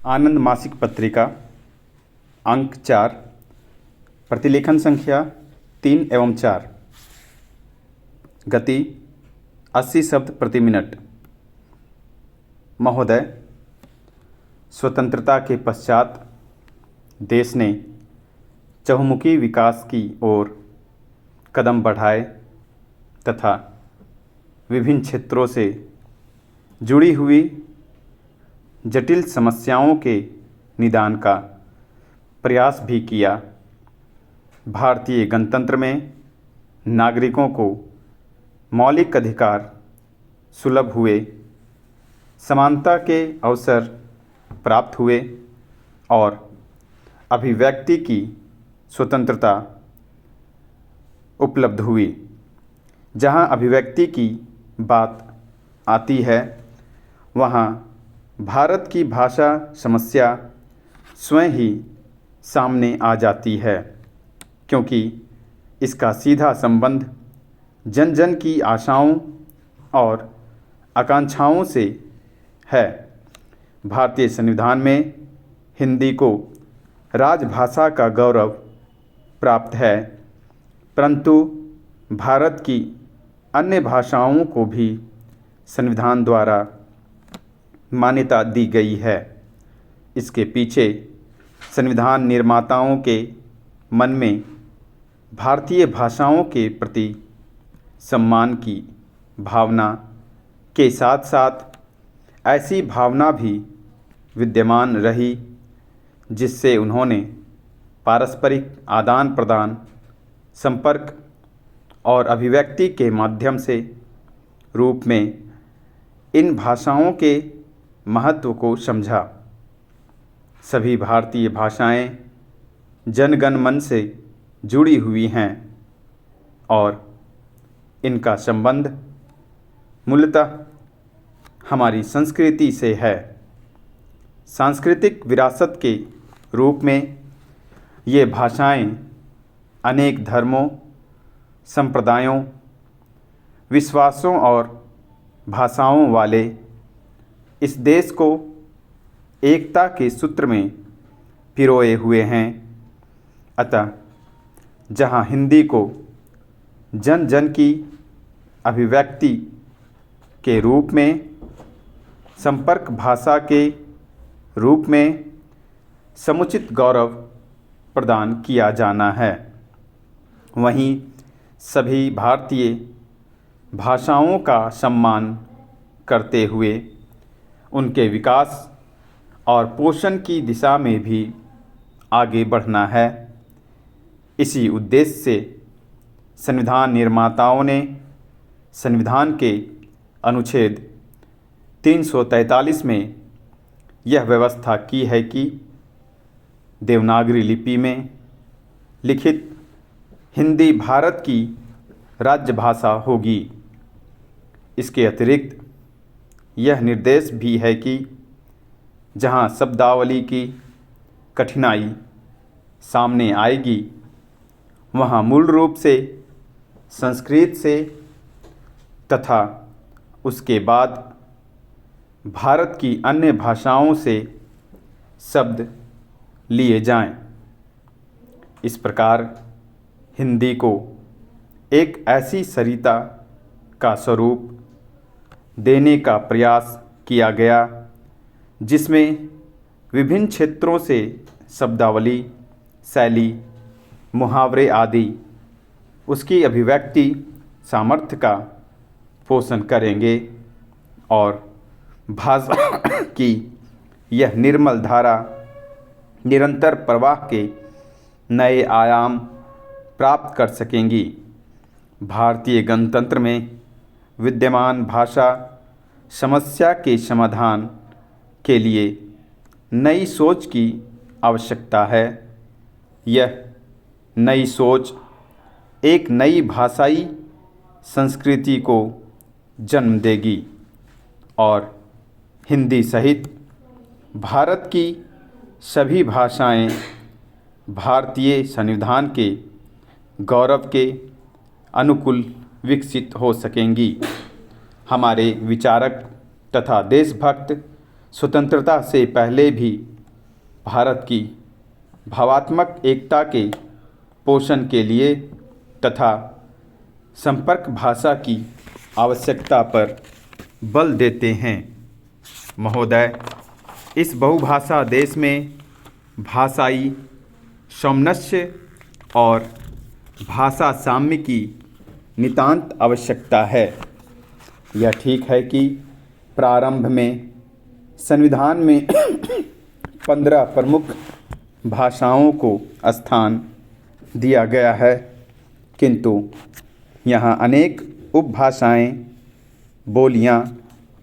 आनंद मासिक पत्रिका अंक 4 प्रतिलेखन संख्या 3 एवं 4 गति 80 शब्द प्रति मिनट। महोदय, स्वतंत्रता के पश्चात देश ने चहुमुखी विकास की ओर कदम बढ़ाए तथा विभिन्न क्षेत्रों से जुड़ी हुई जटिल समस्याओं के निदान का प्रयास भी किया। भारतीय गणतंत्र में नागरिकों को मौलिक अधिकार सुलभ हुए, समानता के अवसर प्राप्त हुए और अभिव्यक्ति की स्वतंत्रता उपलब्ध हुई। जहाँ अभिव्यक्ति की बात आती है, वहाँ भारत की भाषा समस्या स्वयं ही सामने आ जाती है, क्योंकि इसका सीधा संबंध जन जन की आशाओं और आकांक्षाओं से है। भारतीय संविधान में हिंदी को राजभाषा का गौरव प्राप्त है, परंतु भारत की अन्य भाषाओं को भी संविधान द्वारा मान्यता दी गई है। इसके पीछे संविधान निर्माताओं के मन में भारतीय भाषाओं के प्रति सम्मान की भावना के साथ साथ ऐसी भावना भी विद्यमान रही जिससे उन्होंने पारस्परिक आदान प्रदान, संपर्क और अभिव्यक्ति के माध्यम से रूप में इन भाषाओं के महत्व को समझा। सभी भारतीय भाषाएं जनगण मन से जुड़ी हुई हैं और इनका संबंध मूलतः हमारी संस्कृति से है। सांस्कृतिक विरासत के रूप में ये भाषाएं अनेक धर्मों, संप्रदायों, विश्वासों और भाषाओं वाले इस देश को एकता के सूत्र में पिरोए हुए हैं। अतः जहाँ हिंदी को जन जन की अभिव्यक्ति के रूप में, संपर्क भाषा के रूप में समुचित गौरव प्रदान किया जाना है, वहीं सभी भारतीय भाषाओं का सम्मान करते हुए उनके विकास और पोषण की दिशा में भी आगे बढ़ना है। इसी उद्देश्य से संविधान निर्माताओं ने संविधान के अनुच्छेद 343 में यह व्यवस्था की है कि देवनागरी लिपि में लिखित हिंदी भारत की राज्य भाषा होगी। इसके अतिरिक्त यह निर्देश भी है कि जहाँ शब्दावली की कठिनाई सामने आएगी, वहाँ मूल रूप से संस्कृत से तथा उसके बाद भारत की अन्य भाषाओं से शब्द लिए जाएं। इस प्रकार हिंदी को एक ऐसी सरिता का स्वरूप देने का प्रयास किया गया जिसमें विभिन्न क्षेत्रों से शब्दावली, शैली, मुहावरे आदि उसकी अभिव्यक्ति सामर्थ्य का पोषण करेंगे और भाषा की यह निर्मल धारा निरंतर प्रवाह के नए आयाम प्राप्त कर सकेंगी। भारतीय गणतंत्र में विद्यमान भाषा समस्या के समाधान के लिए नई सोच की आवश्यकता है। यह नई सोच एक नई भाषाई संस्कृति को जन्म देगी और हिंदी सहित भारत की सभी भाषाएं भारतीय संविधान के गौरव के अनुकूल विकसित हो सकेंगी। हमारे विचारक तथा देशभक्त स्वतंत्रता से पहले भी भारत की भावात्मक एकता के पोषण के लिए तथा संपर्क भाषा की आवश्यकता पर बल देते हैं। महोदय, इस बहुभाषा देश में भाषाई सामंजस्य और भाषा साम्य की नितांत आवश्यकता है। यह ठीक है कि प्रारंभ में संविधान में 15 प्रमुख भाषाओं को स्थान दिया गया है, किंतु यहाँ अनेक उपभाषाएं, बोलियां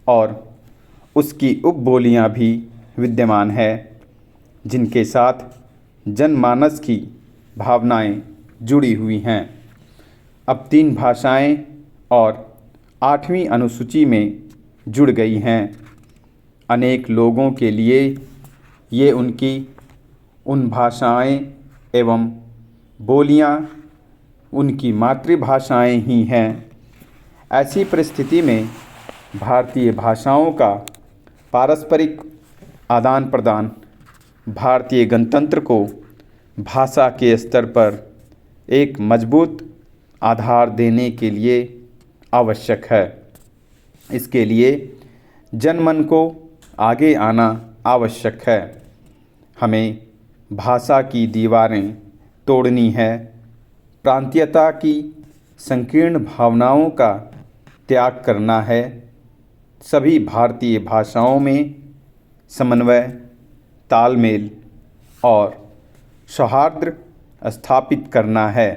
और उसकी उपबोलियां भी विद्यमान है, जिनके साथ जनमानस की भावनाएं जुड़ी हुई हैं। अब 3 भाषाएं और 8वीं अनुसूची में जुड़ गई हैं। अनेक लोगों के लिए ये उन भाषाएं एवं बोलियां उनकी मातृभाषाएं ही हैं। ऐसी परिस्थिति में भारतीय भाषाओं का पारस्परिक आदान प्रदान भारतीय गणतंत्र को भाषा के स्तर पर एक मजबूत आधार देने के लिए आवश्यक है। इसके लिए जनमन को आगे आना आवश्यक है। हमें भाषा की दीवारें तोड़नी है, प्रांतीयता की संकीर्ण भावनाओं का त्याग करना है, सभी भारतीय भाषाओं में समन्वय, तालमेल और सौहार्द स्थापित करना है।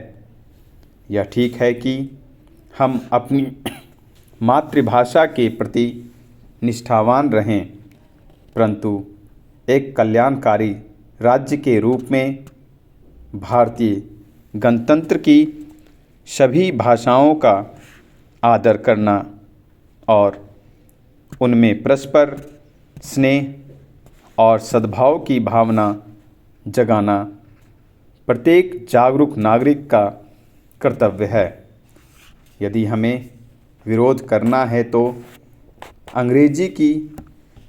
यह ठीक है कि हम अपनी मातृभाषा के प्रति निष्ठावान रहें, परंतु एक कल्याणकारी राज्य के रूप में भारतीय गणतंत्र की सभी भाषाओं का आदर करना और उनमें परस्पर स्नेह और सद्भाव की भावना जगाना प्रत्येक जागरूक नागरिक का कर्तव्य है। यदि हमें विरोध करना है तो अंग्रेजी की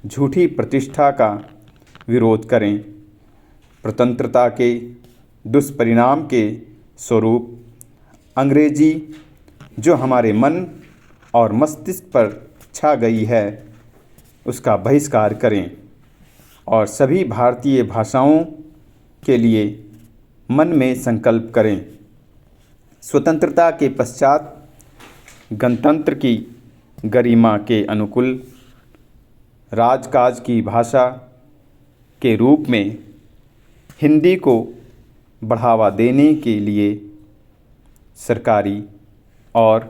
झूठी प्रतिष्ठा का विरोध करें। स्वतंत्रता के दुष्परिणाम के स्वरूप अंग्रेजी जो हमारे मन और मस्तिष्क पर छा गई है, उसका बहिष्कार करें और सभी भारतीय भाषाओं के लिए मन में संकल्प करें। स्वतंत्रता के पश्चात गणतंत्र की गरिमा के अनुकूल राजकाज की भाषा के रूप में हिंदी को बढ़ावा देने के लिए सरकारी और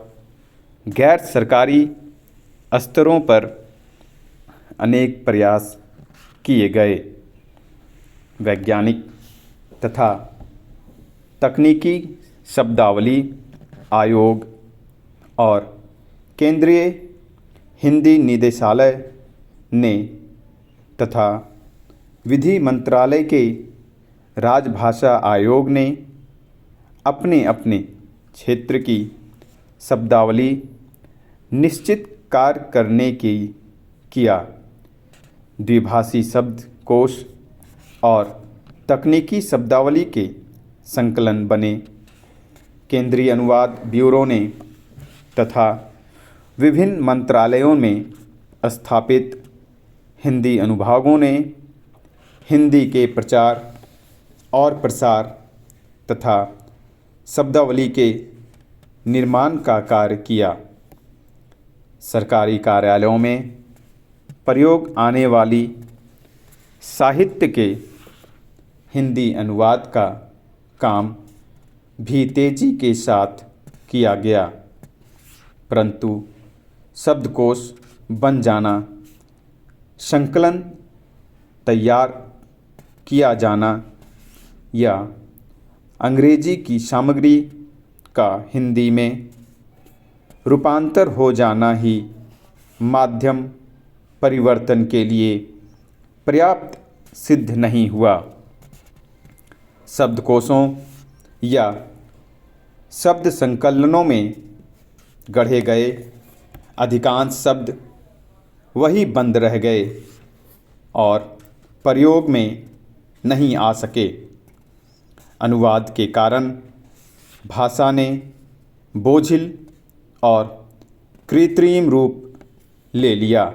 गैर सरकारी स्तरों पर अनेक प्रयास किए गए। वैज्ञानिक तथा तकनीकी शब्दावली आयोग और केंद्रीय हिंदी निदेशालय ने तथा विधि मंत्रालय के राजभाषा आयोग ने अपने अपने क्षेत्र की शब्दावली निश्चित कार्य करने की किया। द्विभाषी शब्दकोश और तकनीकी शब्दावली के संकलन बने। केंद्रीय अनुवाद ब्यूरो ने तथा विभिन्न मंत्रालयों में स्थापित हिंदी अनुभागों ने हिंदी के प्रचार और प्रसार तथा शब्दावली के निर्माण का कार्य किया। सरकारी कार्यालयों में प्रयोग आने वाली साहित्य के हिंदी अनुवाद का काम भी तेजी के साथ किया गया, परंतु शब्दकोश बन जाना, संकलन तैयार किया जाना या अंग्रेजी की सामग्री का हिंदी में रूपांतर हो जाना ही माध्यम परिवर्तन के लिए पर्याप्त सिद्ध नहीं हुआ। शब्दकोशों या शब्द संकलनों में गढ़े गए अधिकांश शब्द वही बंद रह गए और प्रयोग में नहीं आ सके। अनुवाद के कारण भाषा ने बोझिल और कृत्रिम रूप ले लिया।